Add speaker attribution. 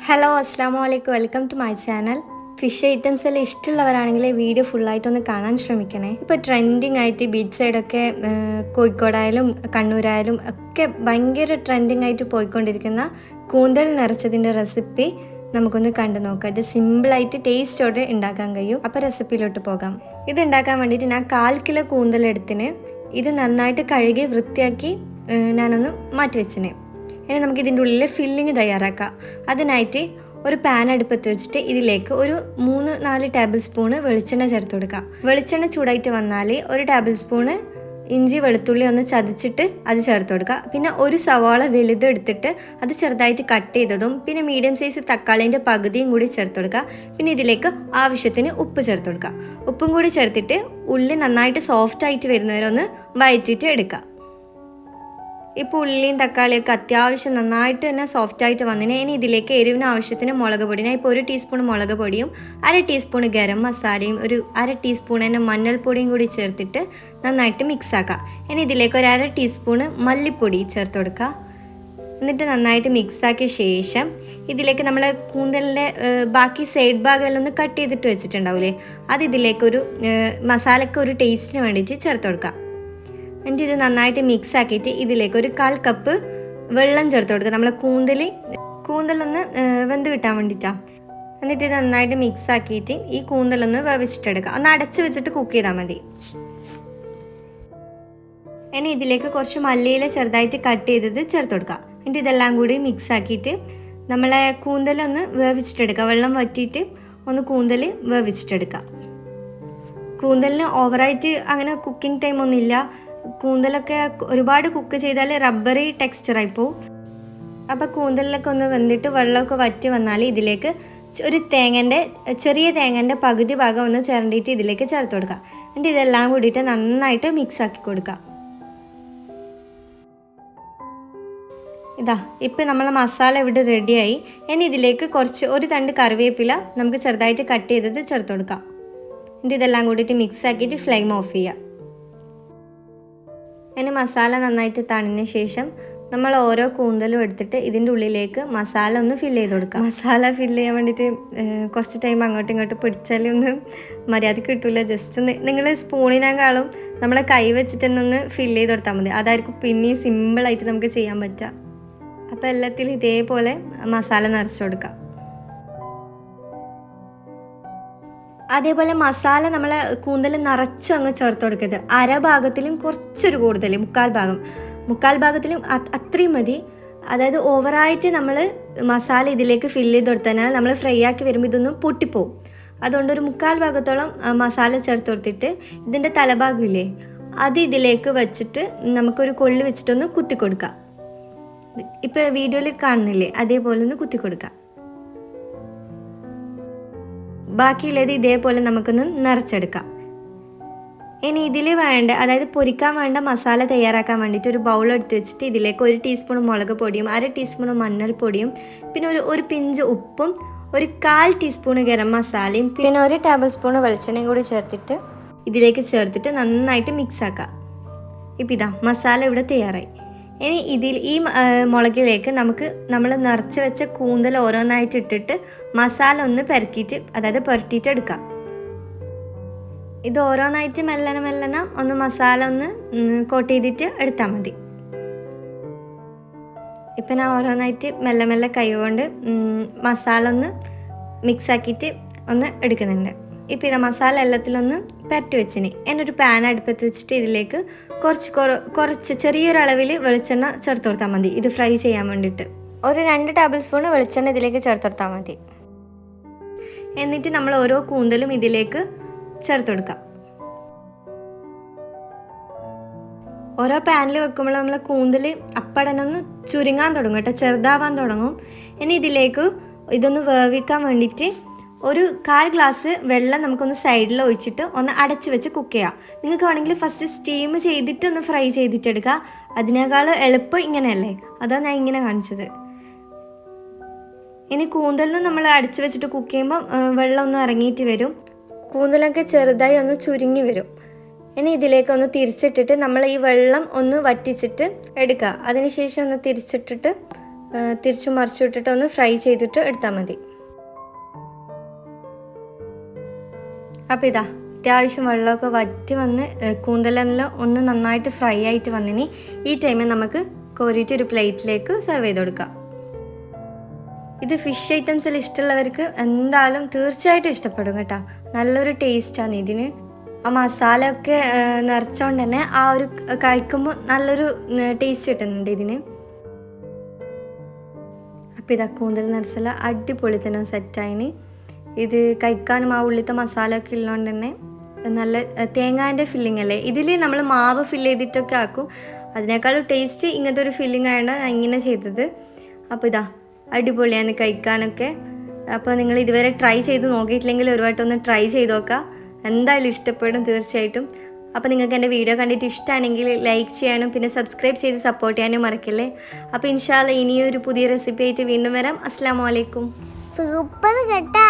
Speaker 1: Hello അസ്സാം വലൈക്കും, welcome to my channel. Fish items എല്ലാം ഇഷ്ടമുള്ളവരാണെങ്കിൽ വീഡിയോ ഫുള്ളായിട്ടൊന്ന് കാണാൻ ശ്രമിക്കണേ. ഇപ്പോൾ ട്രെൻഡിങ് ആയിട്ട് ബീച്ച് സൈഡൊക്കെ കോഴിക്കോടായാലും കണ്ണൂരായാലും ഒക്കെ ഭയങ്കര ട്രെൻഡിങ് ആയിട്ട് പോയിക്കൊണ്ടിരിക്കുന്ന കൂന്തൽ നിറച്ചതിൻ്റെ റെസിപ്പി നമുക്കൊന്ന് കണ്ടു നോക്കാം. ഇത് സിമ്പിളായിട്ട് ടേസ്റ്റോടെ ഉണ്ടാക്കാൻ കഴിയും. അപ്പോൾ റെസിപ്പിയിലോട്ട് പോകാം. ഇത് ഉണ്ടാക്കാൻ വേണ്ടിയിട്ട് ഞാൻ 1/4 കിലോ കൂന്തലെടുത്തിന്. ഇത് നന്നായിട്ട് കഴുകി വൃത്തിയാക്കി ഞാനൊന്ന് മാറ്റി വെച്ചിന്. ഇനി നമുക്ക് ഇതിൻ്റെ ഉള്ളിൽ ഫില്ലിങ് തയ്യാറാക്കാം. അതിനായിട്ട് ഒരു പാൻ അടുപ്പത്ത് വെച്ചിട്ട് ഇതിലേക്ക് ഒരു 3-4 ടേബിൾ സ്പൂണ് വെളിച്ചെണ്ണ ചേർത്ത് കൊടുക്കാം. വെളിച്ചെണ്ണ ചൂടായിട്ട് വന്നാൽ ഒരു ടേബിൾ സ്പൂണ് ഇഞ്ചി വെളുത്തുള്ളി ഒന്ന് ചതച്ചിട്ട് അത് ചേർത്ത് കൊടുക്കുക. പിന്നെ ഒരു സവാള വലുതെടുത്തിട്ട് അത് ചെറുതായിട്ട് കട്ട് ചെയ്തതും പിന്നെ മീഡിയം സൈസ് തക്കാളിൻ്റെ പകുതിയും കൂടി ചേർത്ത് കൊടുക്കുക. പിന്നെ ഇതിലേക്ക് ആവശ്യത്തിന് ഉപ്പ് ചേർത്ത് കൊടുക്കുക. ഉപ്പും കൂടി ചേർത്തിട്ട് ഉള്ളി നന്നായിട്ട് സോഫ്റ്റ് ആയിട്ട് വരുന്നവരെ ഒന്ന് വഴറ്റിയിട്ട് എടുക്കുക. ഇപ്പോൾ ഉള്ളിയും തക്കാളിയൊക്കെ അത്യാവശ്യം നന്നായിട്ട് തന്നെ സോഫ്റ്റായിട്ട് വന്നതിന് ഇനി ഇതിലേക്ക് എരിവിന് ആവശ്യത്തിന് മുളക് പൊടി. ഞാൻ ഇപ്പോൾ 1 ടീസ്പൂൺ മുളക് പൊടിയും 1/2 ടീസ്പൂൺ ഗരം മസാലയും 1/2 ടീസ്പൂൺ തന്നെ മഞ്ഞൾപ്പൊടിയും കൂടി ചേർത്തിട്ട് നന്നായിട്ട് മിക്സ് ആക്കുക. ഇനി ഇതിലേക്ക് 1/2 ടീസ്പൂൺ മല്ലിപ്പൊടി ചേർത്ത് കൊടുക്കുക. എന്നിട്ട് നന്നായിട്ട് മിക്സാക്കിയ ശേഷം ഇതിലേക്ക് നമ്മൾ കൂന്തലിൻ്റെ ബാക്കി സൈഡ് ഭാഗമെല്ലാം ഒന്ന് കട്ട് ചെയ്തിട്ട് വെച്ചിട്ടുണ്ടാവില്ലേ, അത് ഇതിലേക്കൊരു മസാലയ്ക്ക് ഒരു ടേസ്റ്റിന് വേണ്ടിയിട്ട് ചേർത്ത് കൊടുക്കുക. എന്നിട്ട് ഇത് നന്നായിട്ട് മിക്സ് ആക്കിയിട്ട് ഇതിലേക്ക് ഒരു 1/4 കപ്പ് വെള്ളം ചേർത്ത് കൊടുക്കുക. നമ്മളെ കൂന്തലൊന്ന് വെന്ത് കിട്ടാൻ വേണ്ടിയിട്ടാണ്. എന്നിട്ട് ഇത് നന്നായിട്ട് മിക്സ് ആക്കിയിട്ട് ഈ കൂന്തലൊന്ന് വേവിച്ചിട്ടെടുക്കുക. ഒന്ന് അടച്ച് വെച്ചിട്ട് കുക്ക് ചെയ്താൽ മതി. ഇനി ഇതിലേക്ക് കുറച്ച് മല്ലിയില ചെറുതായിട്ട് കട്ട് ചെയ്തത് ചേർത്ത് കൊടുക്കുക. എന്നിട്ട് ഇതെല്ലാം കൂടി മിക്സ് ആക്കിയിട്ട് നമ്മളെ കൂന്തലൊന്ന് വേവിച്ചിട്ടെടുക്കുക. വെള്ളം വറ്റിയിട്ട് ഒന്ന് കൂന്തൽ വേവിച്ചിട്ടെടുക്കുക. കൂന്തലിന് ഓവറായിട്ട് അങ്ങനെ കുക്കിംഗ് ടൈമൊന്നും ഇല്ല. കൂന്തലൊക്കെ ഒരുപാട് കുക്ക് ചെയ്താൽ റബ്ബറി ടെക്സ്ചറായി പോവും. അപ്പോൾ കൂന്തലിലൊക്കെ ഒന്ന് വെന്തിട്ട് വെള്ളമൊക്കെ വറ്റി വന്നാൽ ഇതിലേക്ക് ഒരു ചെറിയ തേങ്ങൻ്റെ പകുതി ഭാഗം ഒന്ന് ചിരണ്ടിയിട്ട് ഇതിലേക്ക് ചേർത്ത് കൊടുക്കുക. എന്നിട്ട് ഇതെല്ലാം കൂടിയിട്ട് നന്നായിട്ട് മിക്സ് ആക്കി കൊടുക്കുക. ഇതാ ഇപ്പം നമ്മളെ മസാല ഇവിടെ റെഡിയായി. ഇനി ഇതിലേക്ക് ഒരു തണ്ട് കറിവേപ്പില നമുക്ക് ചെറുതായിട്ട് കട്ട് ചെയ്തത് ചേർത്ത് കൊടുക്കാം. എന്നിട്ട് ഇതെല്ലാം കൂടിയിട്ട് മിക്സ് ആക്കിയിട്ട് ഫ്ലെയിം ഓഫ് ചെയ്യുക. ഇനി മസാല നന്നായിട്ട് തണിഞ്ഞ ശേഷം നമ്മൾ ഓരോ കൂന്തലും എടുത്തിട്ട് ഇതിൻ്റെ ഉള്ളിലേക്ക് മസാല ഒന്ന് ഫില്ല് ചെയ്ത് കൊടുക്കുക. മസാല ഫില്ല് ചെയ്യാൻ വേണ്ടിയിട്ട് കുറച്ച് ടൈം അങ്ങോട്ടും ഇങ്ങോട്ടും പിടിച്ചാൽ ഒന്ന് മര്യാദക്ക് കിട്ടില്ല. ജസ്റ്റ് നിങ്ങൾ സ്പൂണിനേക്കാളും നമ്മളെ കൈ വെച്ചിട്ട് തന്നെ ഒന്ന് ഫില്ല് ചെയ്ത് കൊടുത്താൽ മതി. അതായിരിക്കും പിന്നെയും സിമ്പിളായിട്ട് നമുക്ക് ചെയ്യാൻ പറ്റുക. അപ്പോൾ എല്ലാത്തിലും ഇതേപോലെ മസാല നിറച്ച് കൊടുക്കുക. അതേപോലെ മസാല നമ്മളെ കൂന്തൽ നിറച്ചും അങ്ങ് ചേർത്ത് കൊടുക്കരുത്. അരഭാഗത്തിലും കുറച്ചൊരു കൂടുതൽ, മുക്കാൽ ഭാഗത്തിലും അത്രയും മതി. അതായത് ഓവറായിട്ട് നമ്മൾ മസാല ഇതിലേക്ക് ഫില്ല് ചെയ്ത് കൊടുത്തതിനാൽ നമ്മൾ ഫ്രൈ ആക്കി വരുമ്പോൾ ഇതൊന്നും പൊട്ടിപ്പോവും. അതുകൊണ്ട് ഒരു 1/4 ഭാഗത്തോളം മസാല ചേർത്ത് കൊടുത്തിട്ട് ഇതിൻ്റെ തലഭാഗമില്ലേ അത് ഇതിലേക്ക് വെച്ചിട്ട് നമുക്കൊരു കൊള്ളി വെച്ചിട്ടൊന്ന് കുത്തി കൊടുക്കാം. ഇപ്പോൾ വീഡിയോയിൽ കാണുന്നില്ലേ അതേപോലെ ഒന്ന് കുത്തി കൊടുക്കാം. ബാക്കിയുള്ളത് ഇതേപോലെ നമുക്കൊന്ന് നിറച്ചെടുക്കാം. ഇനി ഇതിൽ അതായത് പൊരിക്കാൻ വേണ്ട മസാല തയ്യാറാക്കാൻ വേണ്ടിയിട്ട് ഒരു ബൗൾ എടുത്ത് വെച്ചിട്ട് ഇതിലേക്ക് 1 ടീസ്പൂൺ മുളക് പൊടിയും 1/2 ടീസ്പൂൺ മഞ്ഞൾപ്പൊടിയും പിന്നെ ഒരു പിഞ്ച് ഉപ്പും 1/4 ടീസ്പൂൺ ഗരം മസാലയും പിന്നെ 1 ടേബിൾ സ്പൂൺ വെളിച്ചെണ്ണയും കൂടി ചേർത്തിട്ട് ഇതിലേക്ക് ചേർത്തിട്ട് നന്നായിട്ട് മിക്സ് ആക്കാം. ഇപ്പം ഇതാ മസാല ഇവിടെ തയ്യാറായി. ഇനി ഈ മുളകിലേക്ക് നമ്മൾ നിറച്ച് വെച്ച കൂന്തൽ ഓരോന്നായിട്ട് ഇട്ടിട്ട് മസാല ഒന്ന് പുരട്ടിയിട്ട് എടുക്കാം. ഇത് ഓരോന്നായിട്ട് മെല്ലനെ ഒന്ന് മസാല ഒന്ന് കോട്ട് ചെയ്തിട്ട് എടുത്താൽ മതി. ഇപ്പം ഞാൻ ഓരോന്നായിട്ട് മെല്ലെ കൈ കൊണ്ട് മസാല ഒന്ന് മിക്സ് ആക്കിയിട്ട് ഒന്ന് എടുക്കുന്നുണ്ട്. ഇപ്പം ഇത് മസാല എല്ലാത്തിലൊന്ന് പരട്ടി വെച്ചിന്. എന്നൊരു പാൻ അടുപ്പത്ത് വെച്ചിട്ട് ഇതിലേക്ക് കുറച്ച് ചെറിയൊരളവിൽ വെളിച്ചെണ്ണ ചേർത്ത് കൊടുത്താൽ മതി. ഇത് ഫ്രൈ ചെയ്യാൻ വേണ്ടിയിട്ട് 2 ടേബിൾ സ്പൂൺ വെളിച്ചെണ്ണ ഇതിലേക്ക് ചേർത്ത് കൊടുത്താൽ മതി. എന്നിട്ട് നമ്മൾ ഓരോ കൂന്തലും ഇതിലേക്ക് ചേർത്ത് കൊടുക്കാം. ഓരോ പാനിൽ വെക്കുമ്പോൾ നമ്മൾ കൂന്തൽ അപ്പടനൊന്ന് ചുരുങ്ങാൻ തുടങ്ങും കേട്ടോ, ചെറുതാവാൻ തുടങ്ങും. ഇനി ഇതിലേക്ക് ഇതൊന്ന് വേവിക്കാൻ വേണ്ടിയിട്ട് 1/4 ഗ്ലാസ് വെള്ളം നമുക്കൊന്ന് സൈഡിൽ ഒഴിച്ചിട്ട് ഒന്ന് അടച്ച് വെച്ച് കുക്ക് ചെയ്യാം. നിങ്ങൾക്ക് വേണമെങ്കിൽ ഫസ്റ്റ് സ്റ്റീം ചെയ്തിട്ട് ഒന്ന് ഫ്രൈ ചെയ്തിട്ടെടുക്കുക. അതിനേക്കാൾ എളുപ്പം ഇങ്ങനെയല്ലേ, അതാണ് ഞാൻ ഇങ്ങനെ കാണിച്ചത്. ഇനി കൂന്തലിന് നമ്മൾ അടച്ച് വെച്ചിട്ട് കുക്ക് ചെയ്യുമ്പോൾ വെള്ളം ഒന്ന് ഇറങ്ങിയിട്ട് വരും, കൂന്തലൊക്കെ ചെറുതായി ഒന്ന് ചുരുങ്ങി വരും. ഇനി ഇതിലേക്ക് ഒന്ന് തിരിച്ചിട്ടിട്ട് നമ്മൾ ഈ വെള്ളം ഒന്ന് വറ്റിച്ചിട്ട് എടുക്കുക. അതിനുശേഷം ഒന്ന് തിരിച്ചിട്ടിട്ട് തിരിച്ചു മറിച്ചിട്ടിട്ട് ഒന്ന് ഫ്രൈ ചെയ്തിട്ട് എടുത്താൽ മതി. അപ്പോൾ ഇതാ അത്യാവശ്യം വെള്ളമൊക്കെ വറ്റി വന്ന് കൂന്തലെല്ലാം ഒന്ന് നന്നായിട്ട് ഫ്രൈ ആയിട്ട് വന്നിനി. ഈ ടൈമിൽ നമുക്ക് കോരിയിട്ട് ഒരു പ്ലേറ്റിലേക്ക് സെർവ് ചെയ്ത് കൊടുക്കാം. ഇത് ഫിഷ് ഐറ്റംസിൽ ഇഷ്ടമുള്ളവർക്ക് എന്തായാലും തീർച്ചയായിട്ടും ഇഷ്ടപ്പെടും കേട്ടോ. നല്ലൊരു ടേസ്റ്റാണ് ഇതിന്. ആ മസാല ഒക്കെ നിറച്ചുകൊണ്ട് തന്നെ ആ ഒരു കഴിക്കുമ്പോൾ നല്ലൊരു ടേസ്റ്റ് കിട്ടുന്നുണ്ട് ഇതിന്. അപ്പോൾ ഇതാ കൂന്തൽ നിറച്ചെല്ലാം അടിപൊളി തന്നെ സെറ്റായിന്. ഇത് കഴിക്കാനും ആ ഉള്ളിലത്തെ മസാല ഒക്കെ ഉള്ളതുകൊണ്ട് തന്നെ നല്ല തേങ്ങാൻ്റെ ഫില്ലിംഗ് അല്ലേ. ഇതിൽ നമ്മൾ മാവ് ഫില്ല് ചെയ്തിട്ടൊക്കെ ആക്കും. അതിനേക്കാളും ടേസ്റ്റ് ഇങ്ങനത്തെ ഒരു ഫില്ലിംഗ് ആയതുകൊണ്ട് ഞാൻ ഇങ്ങനെ ചെയ്തത്. അപ്പോൾ ഇതാ അടിപൊളിയാണ് കഴിക്കാനൊക്കെ. അപ്പോൾ നിങ്ങൾ ഇതുവരെ ട്രൈ ചെയ്ത് നോക്കിയിട്ടില്ലെങ്കിൽ ഒരു വട്ടം ട്രൈ ചെയ്ത് നോക്കാം. എന്തായാലും ഇഷ്ടപ്പെടും തീർച്ചയായിട്ടും. അപ്പോൾ നിങ്ങൾക്ക് എൻ്റെ വീഡിയോ കണ്ടിട്ട് ഇഷ്ടമാണെങ്കിൽ ലൈക്ക് ചെയ്യാനും പിന്നെ സബ്സ്ക്രൈബ് ചെയ്ത് സപ്പോർട്ട് ചെയ്യാനും മറക്കല്ലേ. അപ്പോൾ ഇൻഷാ അല്ലാഹ് ഇനിയൊരു പുതിയ റെസിപ്പി ആയിട്ട് വീണ്ടും വരാം. അസ്സലാമു അലൈക്കും.
Speaker 2: സൂപ്പർ കേട്ടാ.